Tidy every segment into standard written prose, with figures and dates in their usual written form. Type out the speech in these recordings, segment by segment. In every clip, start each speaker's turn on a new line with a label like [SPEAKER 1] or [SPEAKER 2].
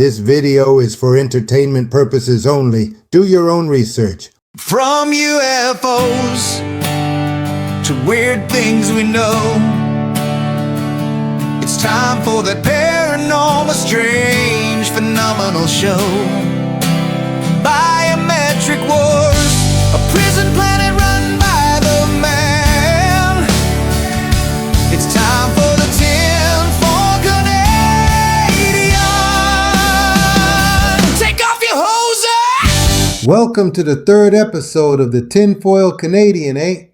[SPEAKER 1] This video is for entertainment purposes only. Do your own research.
[SPEAKER 2] From UFOs to weird things we know, it's time for that paranormal, strange, phenomenal show. Biometric wars, a prison planet run by the man. It's time for the Tinfoil Canadian. Take off your hose.
[SPEAKER 1] Welcome to the third episode of the Tinfoil Canadian, eh?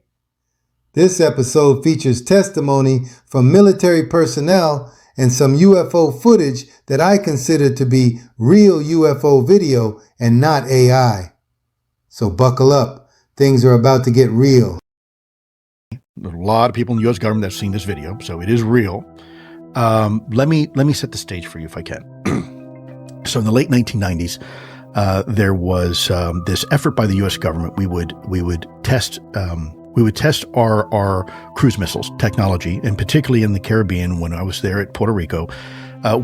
[SPEAKER 1] This episode features testimony from military personnel and some UFO footage that I consider to be real UFO video and not AI. So buckle up. Things are about to get real.
[SPEAKER 3] There's a lot of people in the U.S. government that have seen this video, so it is real. Let me set the stage for you if I can. So in the late 1990s, there was this effort by the U.S. government. We would test our cruise missiles technology, and particularly in the Caribbean. When I was there at Puerto Rico,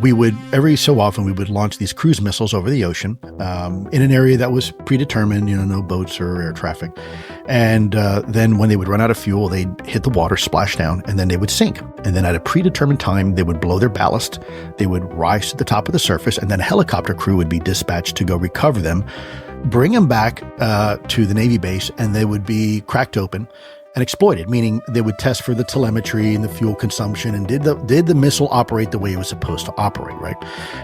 [SPEAKER 3] we would every so often we would launch these cruise missiles over the ocean in an area that was predetermined, no boats or air traffic. And then when they would run out of fuel, they'd hit the water, splash down, and then they would sink. And then at a predetermined time, they would blow their ballast. They would rise to the top of the surface, and then a helicopter crew would be dispatched to go recover them, bring them back to the Navy base, and they would be cracked open and exploited, meaning they would test for the telemetry and the fuel consumption, and did the missile operate the way it was supposed to operate, right?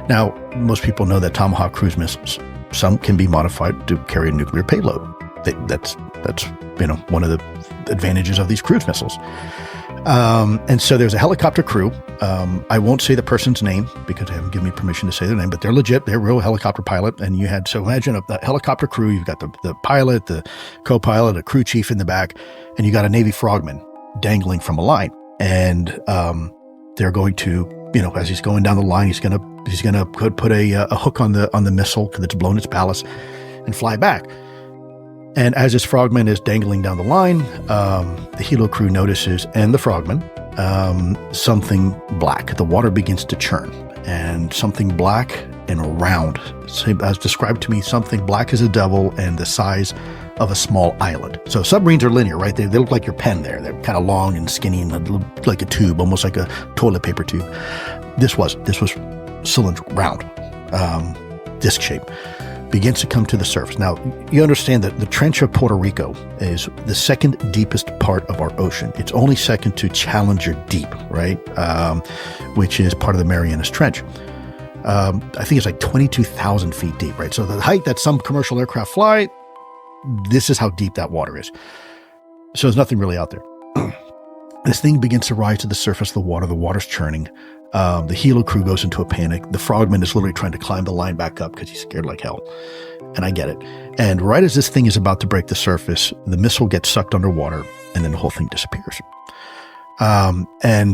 [SPEAKER 3] Now, most people know that Tomahawk cruise missiles, some can be modified to carry a nuclear payload. That's one of the advantages of these cruise missiles. And so there's a helicopter crew. I won't say the person's name because they haven't given me permission to say their name, but they're legit. They're a real helicopter pilot. And so imagine a helicopter crew. You've got the pilot, the co-pilot, a crew chief in the back, and you got a Navy frogman dangling from a line. And they're going to, as he's going down the line, he's gonna put a hook on the missile because it's blown its ballast and fly back. And as this frogman is dangling down the line, the helo crew notices, and the frogman, something black. The water begins to churn, and something black and round, as described to me, something black as a devil and the size of a small island. So submarines are linear, right? They look like your pen there. They're kind of long and skinny and like a tube, almost like a toilet paper tube. This was cylindrical, round, disc shape. Begins to come to the surface. Now, you understand that the Trench of Puerto Rico is the second deepest part of our ocean. It's only second to Challenger Deep, right? Which is part of the Marianas Trench. I think it's like 22,000 feet deep, right? So the height that some commercial aircraft fly, this is how deep that water is. So there's nothing really out there. This thing begins to rise to the surface of the water. The water's churning. The helo crew goes into a panic. The frogman is literally trying to climb the line back up because he's scared like hell. And I get it. And right as this thing is about to break the surface, the missile gets sucked underwater, and then the whole thing disappears. And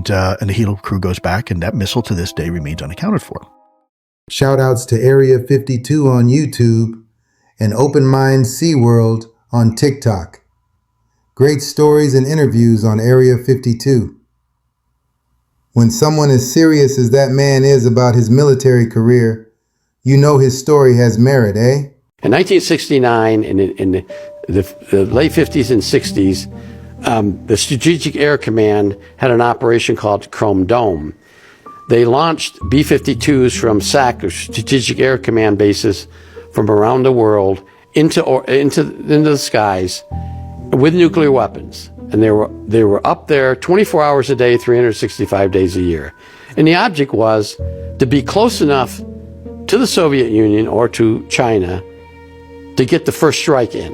[SPEAKER 3] the helo crew goes back, and that missile to this day remains unaccounted for.
[SPEAKER 1] Shout outs to Area 52 on YouTube and Open Mind SeaWorld on TikTok. Great stories and interviews on Area 52. When someone as serious as that man is about his military career, you know his story has merit, eh?
[SPEAKER 4] In 1969, in the late 50s and 60s, the Strategic Air Command had an operation called Chrome Dome. They launched B-52s from SAC, or Strategic Air Command bases, from around the world into the skies with nuclear weapons. And they were up there 24 hours a day, 365 days a year. And the object was to be close enough to the Soviet Union or to China to get the first strike in.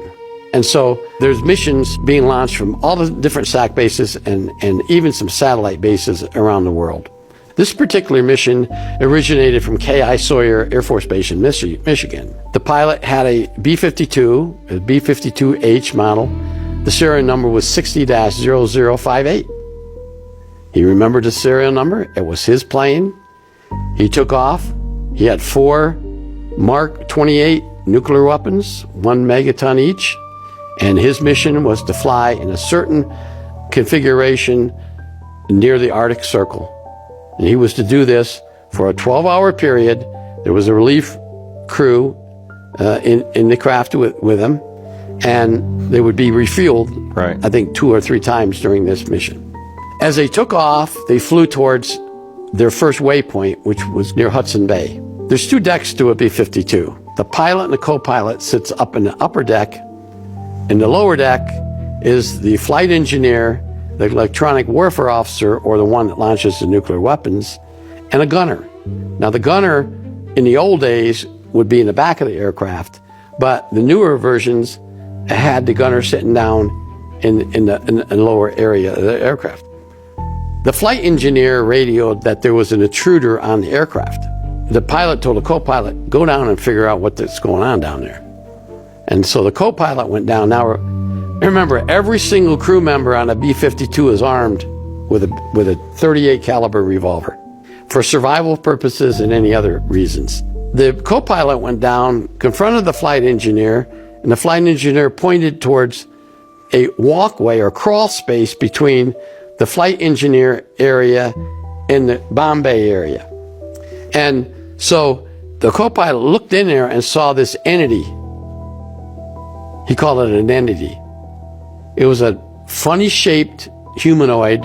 [SPEAKER 4] And so there's missions being launched from all the different SAC bases and even some satellite bases around the world. This particular mission originated from K.I. Sawyer Air Force Base in Michigan. The pilot had a B-52, a B-52H model. The serial number was 60-0058. He remembered the serial number. It was his plane. He took off. He had 4 Mark 28 nuclear weapons, 1 megaton each, and his mission was to fly in a certain configuration near the Arctic Circle. And he was to do this for a 12-hour period There was a relief crew in the craft with them, and they would be refueled,
[SPEAKER 5] Right.
[SPEAKER 4] I think 2 or 3 times during this mission. As they took off, they flew towards their first waypoint, which was near Hudson Bay. There's 2 decks to a B-52. The pilot and the co-pilot sits up in the upper deck. In the lower deck is the flight engineer, the electronic warfare officer, or the one that launches the nuclear weapons, and a gunner. Now, the gunner in the old days would be in the back of the aircraft, but the newer versions had the gunner sitting down in the lower area of the aircraft. The flight engineer radioed that there was an intruder on the aircraft. The pilot told the co-pilot, go down and figure out what's going on down there. And so the co-pilot went down. Now, remember, every single crew member on a B-52 is armed with a .38 caliber revolver for survival purposes and any other reasons. The co-pilot went down, confronted the flight engineer, and the flight engineer pointed towards a walkway or crawl space between the flight engineer area and the Bombay area. And so the co-pilot looked in there and saw this entity. He called it an entity. It was a funny shaped humanoid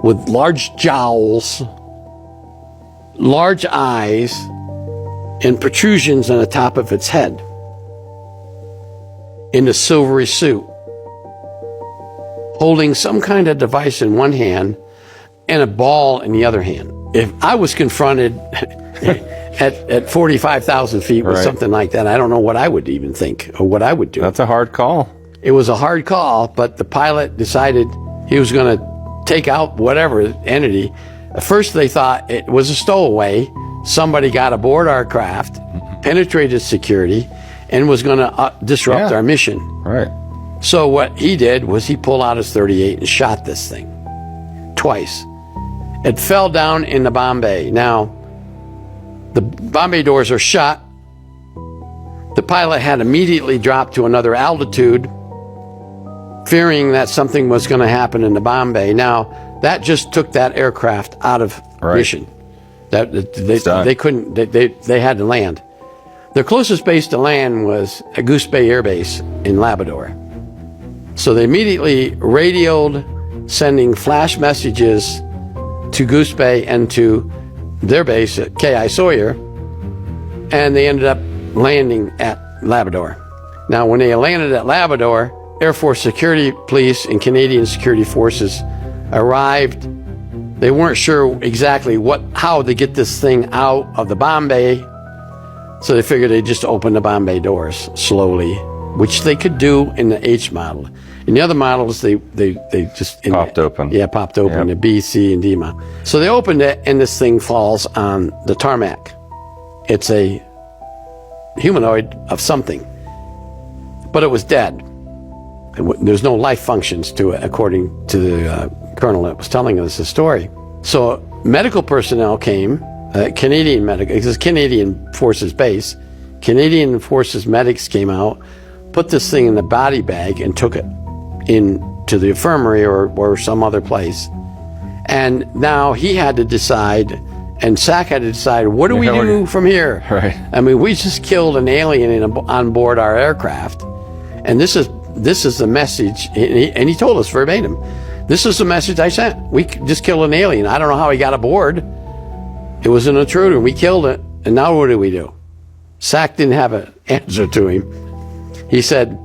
[SPEAKER 4] with large jowls, large eyes, and protrusions on the top of its head, in a silvery suit, holding some kind of device in one hand and a ball in the other hand. If I was confronted at 45,000 feet with
[SPEAKER 5] Right.
[SPEAKER 4] something like that, I don't know what I would even think or what I would do.
[SPEAKER 5] That's a hard call.
[SPEAKER 4] It was a hard call, but the pilot decided he was going to take out whatever entity. At first they thought it was a stowaway. Somebody got aboard our craft, penetrated security, and was going to disrupt our mission.
[SPEAKER 5] Right.
[SPEAKER 4] So what he did was he pulled out his .38 and shot this thing twice. It fell down in the Bombay. Now, the Bombay doors are shut. The pilot had immediately dropped to another altitude, fearing that something was going to happen in the Bombay. Now, that just took that aircraft out of mission. That they couldn't. They had to land. Their closest base to land was a Goose Bay Air Base in Labrador. So they immediately radioed, sending flash messages to Goose Bay and to their base at K.I. Sawyer, and they ended up landing at Labrador. Now, when they landed at Labrador, Air Force Security Police and Canadian Security Forces arrived. They weren't sure exactly how to get this thing out of the Bombay, so they figured they'd just open the Bombay doors slowly, which they could do in the H model. In the other models, they just
[SPEAKER 5] Popped open.
[SPEAKER 4] Yeah, popped open, the B, C, and D model. So they opened it, and this thing falls on the tarmac. It's a humanoid of something, but it was dead. There's no life functions to it, according to the colonel that was telling us the story. So medical personnel came, Canadian medical, this is Canadian Forces base. Canadian Forces medics came out, put this thing in the body bag, and took it into the infirmary or some other place. And now he had to decide, and SAC had to decide, what do we do from here?
[SPEAKER 5] Right.
[SPEAKER 4] I mean, we just killed an alien on board our aircraft, and this is the message, and he told us verbatim, this is the message I sent. We just killed an alien. I don't know how he got aboard. It was an intruder. We killed it, and now what do we do? SAC didn't have an answer to him. He said,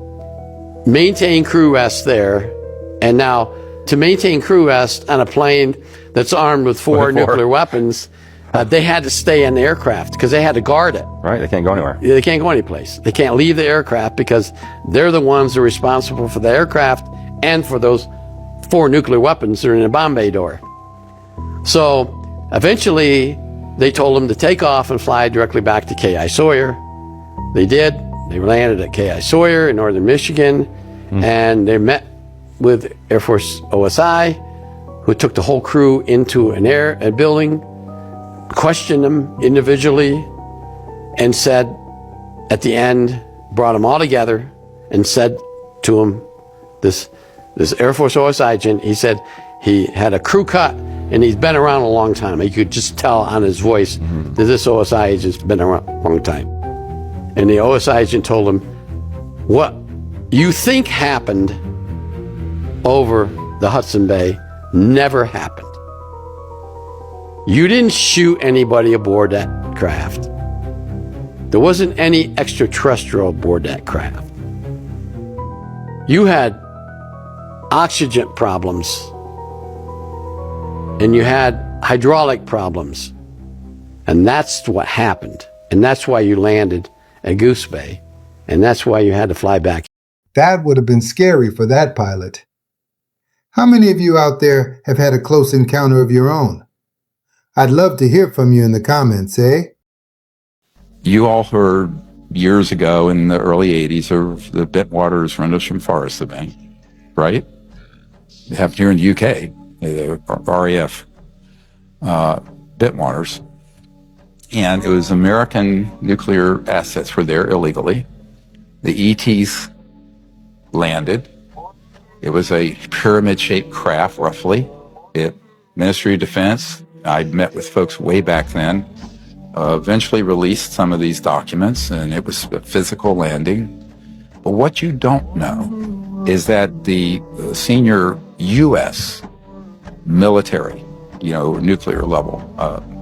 [SPEAKER 4] maintain crew rest there, and now to maintain crew rest on a plane that's armed with four nuclear weapons, they had to stay in the aircraft because they had to guard it.
[SPEAKER 5] Right, they can't go anywhere.
[SPEAKER 4] They can't go anyplace. They can't leave the aircraft because they're the ones that are responsible for the aircraft and for those 4 nuclear weapons that are in the Bombay door. So eventually they told them to take off and fly directly back to K.I. Sawyer. They did. They landed at K.I. Sawyer in northern Michigan, and they met with Air Force OSI, who took the whole crew into a building, questioned them individually, and said at the end, brought them all together and said to them, this Air Force OSI agent, he said he had a crew cut And he's been around a long time. You could just tell on his voice that this OSI agent's been around a long time. And the OSI agent told him, what you think happened over the Hudson Bay never happened. You didn't shoot anybody aboard that craft. There wasn't any extraterrestrial aboard that craft. You had oxygen problems, and you had hydraulic problems, and that's what happened. And that's why you landed at Goose Bay, and that's why you had to fly back.
[SPEAKER 1] That would have been scary for that pilot. How many of you out there have had a close encounter of your own? I'd love to hear from you in the comments, eh?
[SPEAKER 5] You all heard years ago in the early 80s of the Bentwaters Rendlesham Forest event, right? It happened here in the UK, the RAF Bentwaters. And it was American nuclear assets were there illegally. The ETs landed. It was a pyramid-shaped craft, roughly. Ministry of Defense, I'd met with folks way back then, eventually released some of these documents, and it was a physical landing. But what you don't know is that the senior U.S. military, nuclear level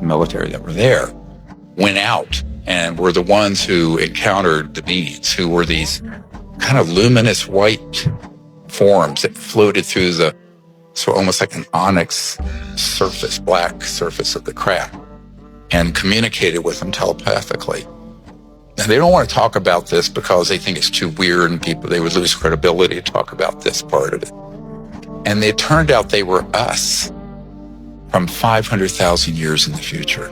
[SPEAKER 5] military that were there, went out and were the ones who encountered the beings, who were these kind of luminous white forms that floated through so almost like an onyx surface, black surface of the craft, and communicated with them telepathically. And they don't want to talk about this because they think it's too weird and they would lose credibility to talk about this part of it. And it turned out they were us from 500,000 years in the future.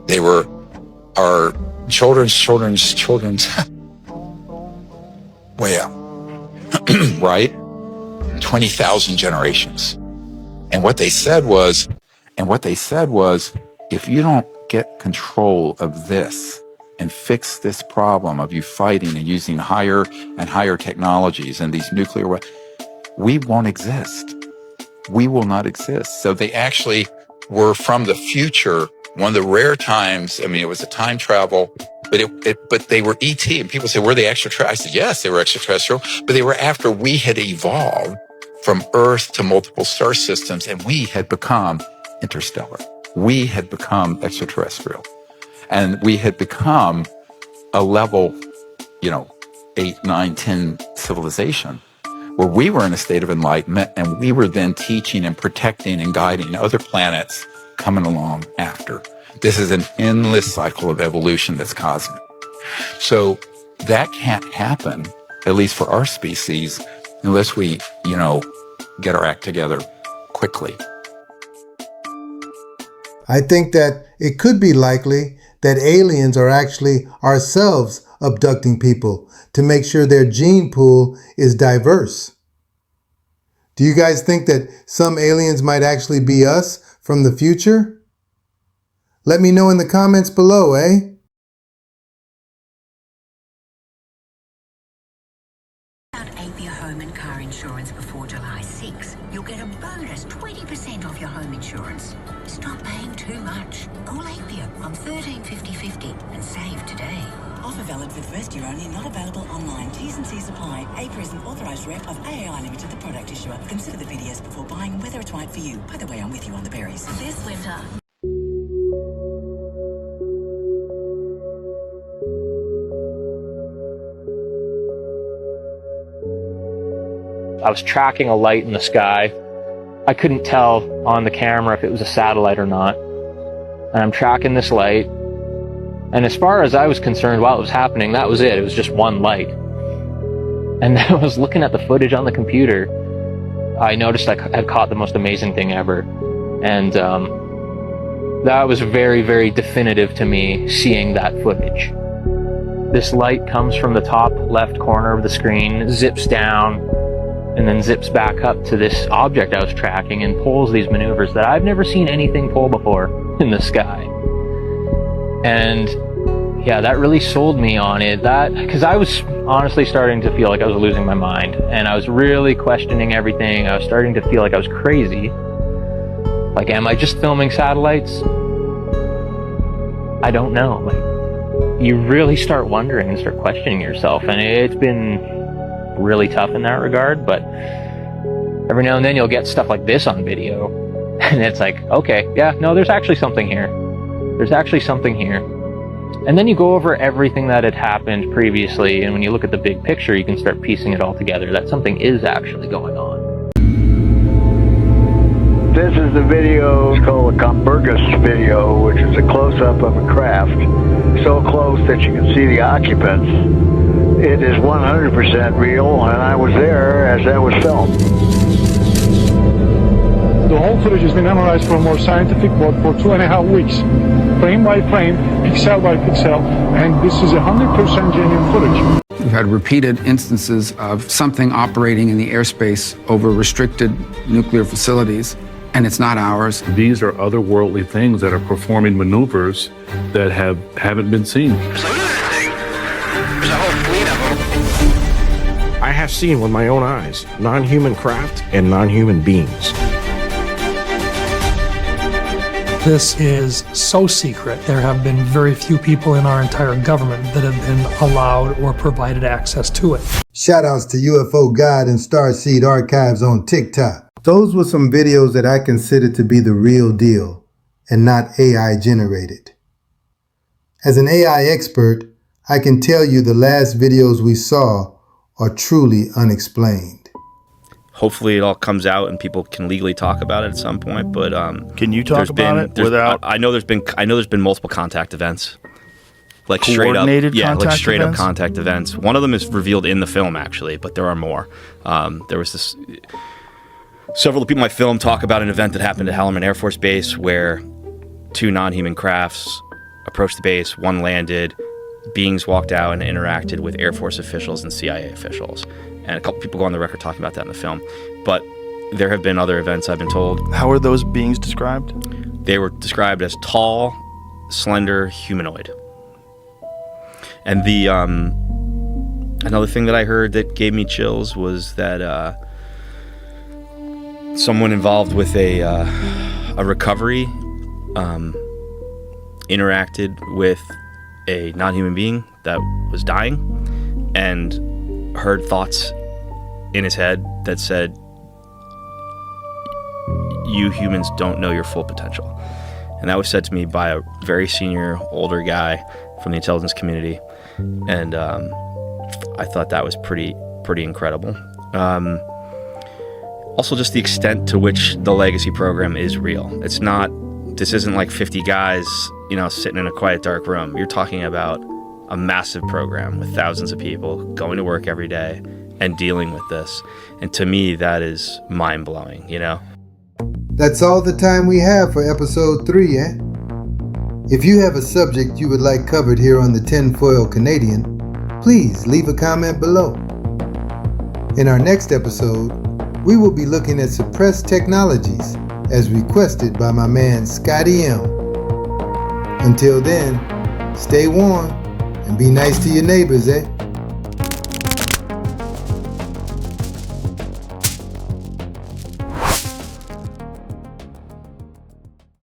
[SPEAKER 5] They were our children's way out, right? 20,000 generations. And what they said was, if you don't get control of this and fix this problem of you fighting and using higher and higher technologies and these nuclear weapons, we won't exist. We will not exist. So they actually were from the future. One of the rare times, it was a time travel, but they were ET. And people say, were they extraterrestrial? I said, yes, they were extraterrestrial, but they were after we had evolved from Earth to multiple star systems, and we had become interstellar. We had become extraterrestrial. And we had become a level, 8, 9, 10 civilization, where we were in a state of enlightenment, and we were then teaching and protecting and guiding other planets coming along after. This is an endless cycle of evolution that's cosmic. So that can't happen, at least for our species, unless we, get our act together quickly.
[SPEAKER 1] I think that it could be likely that aliens are actually ourselves abducting people to make sure their gene pool is diverse. Do you guys think that some aliens might actually be us from the future? Let me know in the comments below, eh?
[SPEAKER 6] Ape your home and car insurance before July 6. You'll get a bonus 20% off your home insurance. Stop paying too much. Call Apia on 135050 and save today.
[SPEAKER 7] Offer valid for the first year only, not available online. T's and C's apply. APRA is an authorised rep of AAI Limited, the product issuer. Consider the BDS before buying whether it's right for you. By the way, I'm with you on the berries.
[SPEAKER 6] This winter.
[SPEAKER 8] I was tracking a light in the sky. I couldn't tell on the camera if it was a satellite or not. And I'm tracking this light. And as far as I was concerned while it was happening, that was it. It was just one light. And then I was looking at the footage on the computer. I noticed I had caught the most amazing thing ever. And that was very, very definitive to me, seeing that footage. This light comes from the top left corner of the screen, zips down, and then zips back up to this object I was tracking and pulls these maneuvers that I've never seen anything pull before in the sky. And yeah, that really sold me on it. Because I was honestly starting to feel like I was losing my mind, and I was really questioning everything. I was starting to feel like I was crazy. Like, am I just filming satellites? I don't know. Like, you really start wondering and start questioning yourself, and it's been really tough in that regard, but every now and then you'll get stuff like this on video, and it's like, okay, yeah, no, there's actually something here. There's actually something here. And then you go over everything that had happened previously, and when you look at the big picture, you can start piecing it all together, that something is actually going on.
[SPEAKER 9] This is the video called a Comburgus video, which is a close-up of a craft, so close that you can see the occupants. It is 100% real, and I was there as that was filmed.
[SPEAKER 10] The whole footage has been analyzed for more scientific work for 2.5 weeks, frame by frame, pixel by pixel, and this is 100% genuine footage.
[SPEAKER 11] We've had repeated instances of something operating in the airspace over restricted nuclear facilities, and it's not ours.
[SPEAKER 12] These are otherworldly things that are performing maneuvers that haven't been seen.
[SPEAKER 13] There's a whole fleet of them. I have seen with my own eyes non-human craft and non-human beings.
[SPEAKER 14] This is so secret. There have been very few people in our entire government that have been allowed or provided access to it.
[SPEAKER 1] Shoutouts to UFO God and Starseed Archives on TikTok. Those were some videos that I consider to be the real deal and not AI generated. As an AI expert, I can tell you the last videos we saw are truly unexplained.
[SPEAKER 15] Hopefully it all comes out and people can legally talk about it at some point. But
[SPEAKER 3] can you talk about it without?
[SPEAKER 15] I know there's been multiple contact events, like straight up, straight up contact events. One of them is revealed in the film actually, but there are more. There was this. Several of the people in my film talk about an event that happened at Hallerman Air Force Base where two non-human crafts approached the base. One landed. Beings walked out and interacted with Air Force officials and CIA officials. And a couple people go on the record talking about that in the film. But there have been other events, I've been told.
[SPEAKER 3] How are those beings described?
[SPEAKER 15] They were described as tall, slender, humanoid. And the another thing that I heard that gave me chills was that someone involved with a recovery interacted with a non-human being that was dying and heard thoughts in his head that said, "You humans don't know your full potential." And that was said to me by a very senior, older guy from the intelligence community. And I thought that was pretty incredible. Also, just the extent to which the legacy program is real. This isn't like 50 guys, sitting in a quiet, dark room. You're talking about a massive program with thousands of people going to work every day and dealing with this. And to me, that is mind-blowing,
[SPEAKER 1] That's all the time we have for episode 3, eh? If you have a subject you would like covered here on the Tinfoil Canadian, please leave a comment below. In our next episode, we will be looking at suppressed technologies as requested by my man Scotty M. Until then, stay warm and be nice to your neighbors, eh?